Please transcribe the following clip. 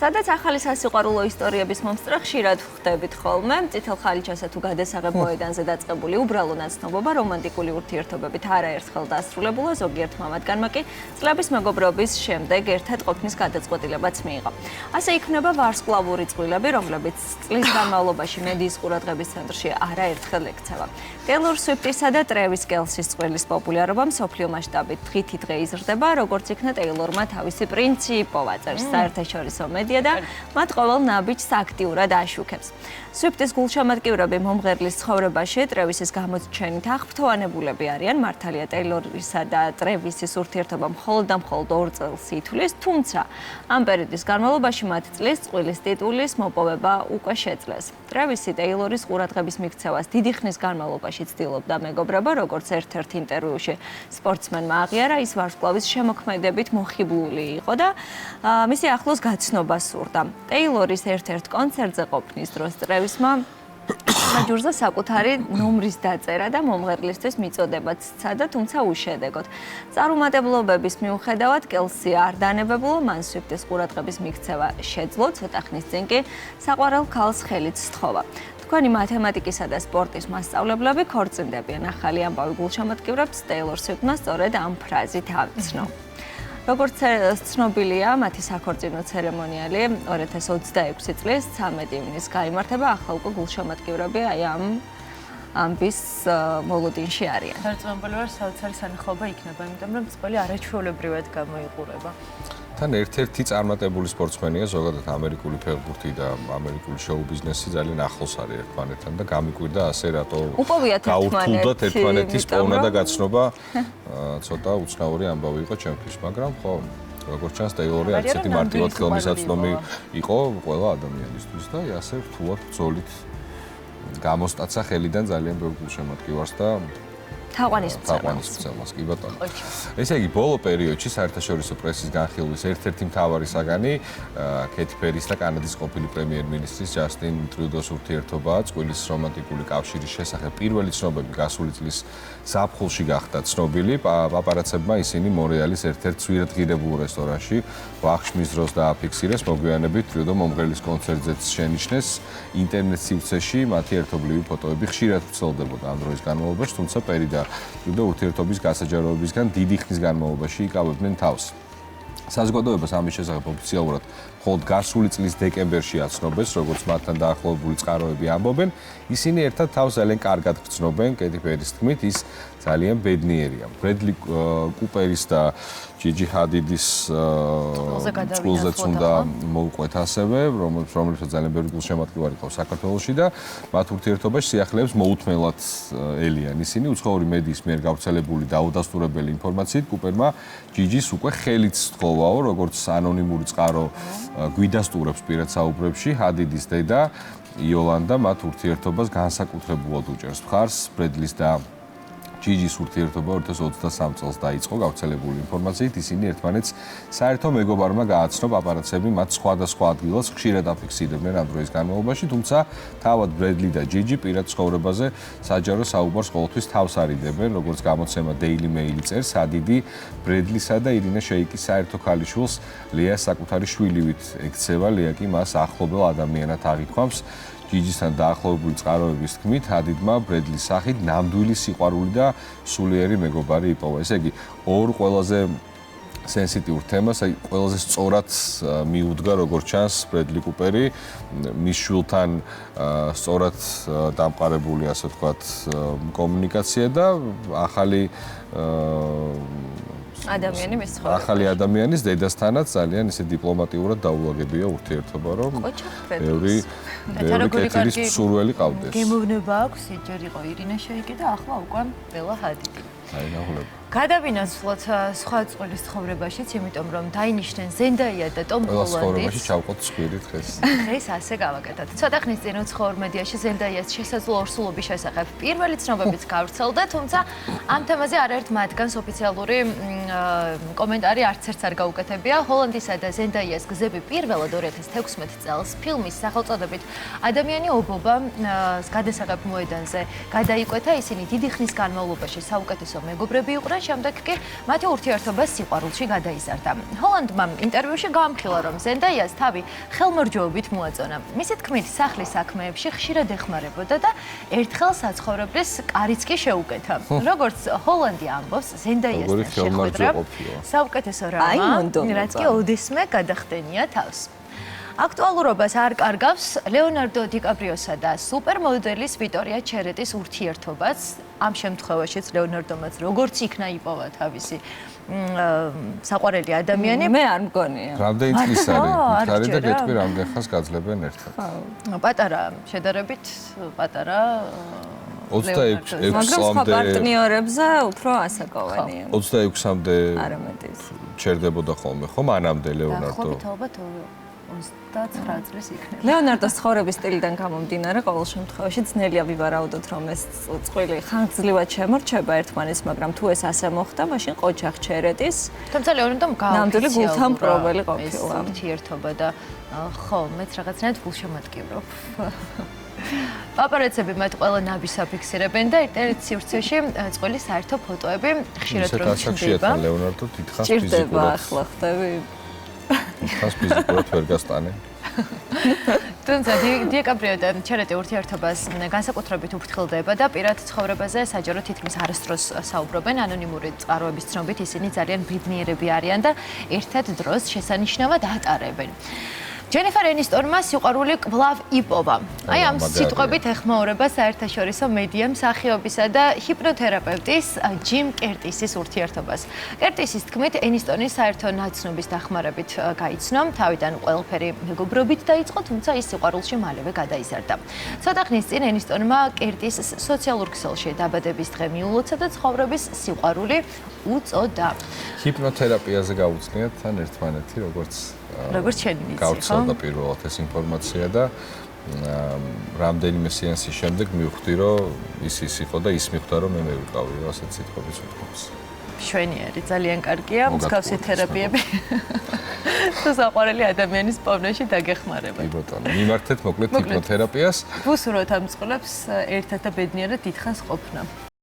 სადაც ახალი სასიყვარულო ისტორიების მომსწრე ხშირად ხვდებით ხოლმე, წითელ ხალიჩასა თუ გადასაღებ მოედანზე დაწყებული უბრალო ნაცნობობა რომანტიკული ურთიერთობებით არაერთხელ დასრულებულა, ზოგიერთმა მათგანმა კი წლების მეგობრობის შემდეგ ერთად ყოფნის გადაწყვეტილებაც მიიღო. ასე იქმნება ვარსკვლავური წყვილები, რომლებიც წლის განმავლობაში მედიის ყურადღების ცენტრში არაერთხელ ექცევა. ტეილორ სვიფტისა და ტრევის კელსის წყვილის პოპულარობა მსოფლიო მასშტაბით დღითი დღე იზრდება, როგორც იქნა ტეილორმა თავისი პრინცი იპოვა წერს საერთაშორისო მედია და მათ ყოველ ნაბიჯს აქტიურად აშუქებს. სვიფტის გულშემატკივრები მომღერლის ცხოვრებაში ტრევისის გამოჩენით აღფრთოვანებულები არიან. მართალია ტეილორისა და ტრევისის ურთიერთობა მხოლოდ და მხოლოდ 2 წელს ითვლის, თუმცა ამ პერიოდის განმავლობაში მათ წლის წყვილის ტიტულის მოპოვება უკვე შეძლეს. ტრევისი ტეილორის ყურადღების მიქცევას დიდი ხნის განმავლობაში ცდილობდა მეგობრება, როგორც ერთ-ერთ ინტერვიუში სპორტსმენმა აღიარა, ის ვარსკვლავის შემოქმედებით მოხიბლული იყო და მისი ახლოს გაცნობა სურდა. ტეილორის ერთ-ერთ კონცერტზე ყოფნის დროს ტრევისმა მაჯურზე საკუთარი ნომრის დაწერა და მომღერლისთვის მიწოდებაც სცადა, თუმცა უშედეგოდ. წარუმატებლობების მიუხედავად კელსი არ დანებებულა, მან სვიფტის ყურადღების მიქცევა შეძლო, ცოტა ხნის წინ კი საყვარელ ქალს ხელით სთხოვა. თქვენი მათემატიკისა და სპორტის მასწავლებლები ქორწინდებიან. ახალი ამბავი გულშემატკივრებს ტეილორ სვიფტმა სწორედ ამ ფრაზით ავიცნო. როგორც ცნობილია, მათი საქორწინო ცერემონიალი 2026 წლის 13 ივნისს გაიმართება. ახლა უკვე გულშემატკივრები აი ამ ამბის მოლოდინში არიან. სარწმუნოებრივი ვარ, საოცარი სანახაობა იქნება, იმიტომ რომ წყალი არაჩვეულებრივად გამოიყურება. თან ერთ-ერთი წარმატებული სპორტსმენია, ზოგადად ამერიკული ფეხბურთი და ამერიკული შოუ-ბიზნესი ძალიან ახლოს არის ერთმანეთთან და გამიკვირდა ასე რატო გაურთულდათ ერთმანეთის პოვნა და გაცნობა. ცოტა უცნაური ამბავი იყო ჩემთვის, მაგრამ ხო, როგორც ჩანს, ტეილორი არც ერთი მარტივად ხელმისაწვდომი იყო ყველა ადამიანისთვის და ასე რთულად ბრძოლით გამოსტაცა ხელიდან ძალიან ბევრ გულშემატკივარს და თაყვანისმცემელს, კი ბატონო. ესე იგი, ბოლო პერიოდში საერთაშორისო პრესის განხილვის ერთ-ერთი მთავარი საგანი კეთი პერის და კანადის ყოფილი პრემიერ-მინისტრის ჯასტინ ტრუდოს ურთიერთობაა. წყვილის რომანტიკული კავშირის შესახებ პირველი ცნობები გასული წლის ზაფხულში გახდა ცნობილი. პაპარაცებმა ისინი მონრეალის ერთ-ერთ ძვირადღირებულ რესტორანში ვახშმის დროს დააფიქსირეს. მოგვიანებით ტრუდო მომღერლის კონცერტზეც შენიშნეს. ინტერნეტ სივრცეში მათი ერთობლივი ფოტოები ხშირად ვრცელდებოდა ამ დროის განმავლობაში, თუმცა პერი და ტრუდო ურთიერთობის გასაჯაროებისგან დიდი ხნის განმავლობაში იკავებდნენ თავს. საზოგადოებას ამის შესახებ ოფიციალურად მხოლოდ გასული წლის დეკემბერში აცნობეს, როგორც მათთან დაახლოებული წყაროები ამბობენ. ისინი ერთად თავს ძალიან კარგად გრძნობენ, კეთი პერის თქმით, ის ძალიან ბედნიერია. ბრედლი კუპერის და ჯიჯი ჰადიდის წყვილზეც უნდა მოუყვეთ ასევე, რომელსაც ძალიან ბევრი გულშემატკივარი ყავს საქართველოში და მათ ურთიერთობაში სიახლეებს მოუთმენლად ელიან. ისინი უცხოური მედიის მიერ გავრცელებული და აუდასტურებელი ინფორმაციით კუპერმა ჯიჯის უკვე ხელით სთხოვაო, როგორც ანონიმური წყარო გვიდასტურებს პირად საუბრებში. ჰადიდის დედა იოლანდა მათ ურთიერთობას განსაკუთრებულად უჭერს მხარს. ბრედლის და ჯიჯის ურთიერთობა 2023 წელს დაიწყო გავრცელებული ინფორმაციით. ისინი ერთმანეთს საერთო მეგობარმა გააცნო. პაპარაცები მათ სხვადასხვა ადგილას ხშირად აფიქსირებდნენ ამ დროის განმავლობაში, თუმცა თავად ბრედლი და ჯიჯი პირად ცხოვრებაზე საჯარო საუბარს ყოველთვის თავს არიდებენ. როგორც გამოცემა Daily Mail წერს, ჰადიდი ბრედლისა და ირინა შეიკის საერთო ქალიშვილს ლეას საკუთარი შვილივით ექცევა. ლეა კი მას ახლობელ ადამიანად აღიქვამს. ჯიჯისთან დაახლოებული წყაროების თქმით, ჰადიდმა ბრედლის სახით ნამდვილი სიყვარული და სულიერი მეგობარი იპოვა. ესე იგი, ორ ყველაზე სენსიტიურ თემას, აი ყველაზე სწორად მიუდგა, როგორც ჩანს, ბრედლი კუპერი, მის შვილთან სწორად დამყარებული, ასე ვთქვათ, კომუნიკაცია და ახალი ადამიანი მის ცხოვრებაში. ახალი ადამიანის დედასთანაც ძალიან ისე დიპლომატიურად დაულაგებია ურთიერთობა, რომ ბევრი კეთილის მსურველი ყავდეს. გემოვნება აქვს, იჯერ იყო ირინა შეიკი და ახლა უკვე ბელა ჰადიდი. აინახულება. გადავინაცვლოთ სხვა წყვილის ცხოვრებაშიც, იმიტომ რომ დაინიშნენ ზენდაია და ტომ ჰოლანდის. ყველა ცხოვრებაში ჩავყოთ სკვირი დღეს. დღეს ასე გავაკეთოთ. ცოტა ხნის წინ უცხოურ მედიაში ზენდაიას შესაძლო ორსულობის შესახებ პირველი ცნობებიც გავრცელდა, თუმცა ამ თემაზე არაერთ მათგანს ოფიციალური კომენტარი არც ერთს არ გაუკეთებია. ჰოლანდისა და ზენდაიას გზები პირველად 2016 წელს ფილმის სახელწოდებით ადამიანი ობობა გადასაღებ მოედანზე გადაიკვეთა. ისინი დიდი ხნის განმავლობაში საუკეთესო მეგობრები იყვნენ. შემდეგ კი მათი ურთიერთობა სიყვარულში გადაიზარდა. ჰოლანდმა ინტერვიუში გაამხილა, რომ ზენდაიას თავი ხელმორჯოობით მოაწონა. მისი თქმით, სახლის საქმეებში ხშირად ეხმარებოდა და ერთხელ საცხოვრებლის კარიც კი შეუკეთა. როგორც ჰოლანდი ამბობს, ზენდაიასთან შეხვედრა საუკეთესო რამა, რაც კი ოდესმე გადახდენია თავს. აქტუალურობას არ კარგავს ლეონარდო დიკაპრიოსა და სუპერმოდელის ვიტორია ჩერეტის ურთიერთობაც. ამ შემთხვევაშიც ლეონარდომაც როგორც იქნა იპოვა თავისი საყვარელი ადამიანი. მე არ მგონია. რამდენი წლის არის და გეტყვი რამდენ ხანს გაძლებენ ერთად. პატარა შედარებით პატარა 26 მაგრამ სხვა წლამდე პარტნიორებზე უფრო ასაკოვანია. 26-მდე არამეტის. ჩერდებოდა ხოლმე, ხო? მანამდე ლეონარდო. ხობით ალბათ 29 წლის იქნება. ლეონარდოს ცხოვრების სტილიდან გამომდინარე, ყოველ შემთხვევაში ძნელია ვივარაუდოთ, რომ ეს წყვილი ხანგრძლივად შემორჩება ერთმანეთს, მაგრამ თუ ეს ასე მოხდა, მაშინ ყოჩახ ჩერეტის თუმცა ლეონარდომ ნამდვილი გულთან პრობელი ეს ყოფილა. ურთიერთობა და ხო, მეც რაღაცნაირად გულშემატკივრობ. პაპარაცები მათ ყველა ნაბის აფიქსირებენ და ერთ-ერთ სივრცეში წყვილის საერთო ფოტოები ხშირად რომ ჩნდება. ლეონარდო დიდხანს ჭირდება ფიზიკურად ახლა ხდები. ხას ფიზიკურად ვერ გასტანენ. თუმცა დიკაპრიო და ჩერეტი ურთიერთობას განსაკუთრებით უფრთხილდება და პირად ცხოვრებაზე საჯარო თითქმის არასდროს საუბრობენ. ანონიმური წყაროების ცნობით ისინი ძალიან ბედნიერები არიან და ერთად დროს შესანიშნავად ატარებენ. ჯენიფერ ენისტონმა სიყვარული კვლავ იპოვა. აი ამ სიტყვებით ეხმაურება საერთაშორისო მედია მსახიობისა და ჰიპნოთერაპევტის ჯიმ კერტისის ურთიერთობას. კერტისის თქმით, ენისტონის საერთო ნაცნობის დახმარებით გაიცნო, თავიდან ყველაფერი მეგობრობით დაიწყო, თუმცა ის სიყვარულში მალევე გადაიზარდა. ცოტა ხნის წინ ენისტონმა კერტისს სოციალურ ქსელში დაბადების დღე მიულოცა და ცხოვრების სიყვარული უწოდა. ჰიპნოთერაპიაზე გაუცნიათ თან ერთმანეთი, როგორც შენი ვიცი, ხო? გავრცელდა პირველად ეს ინფორმაცია და რამდენიმე სეანსის შემდეგ მივხვდი, რომ ის იყო და ის მიხვდა, რომ მე მივიყავი ასეთ სიტყვების უთქმის. შვენიერი, ძალიან კარგია, მსგავსი თერაპიები. თუ საყვარელი ადამიანის პოვნაში დაგეხმარება. კი ბატონო, მიმართეთ მოკლედ ჰიპნოთერაპიას. ვუსურვოთ ამ წყლებს ერთად და ბედნიერად დიდხანს ყოფნა.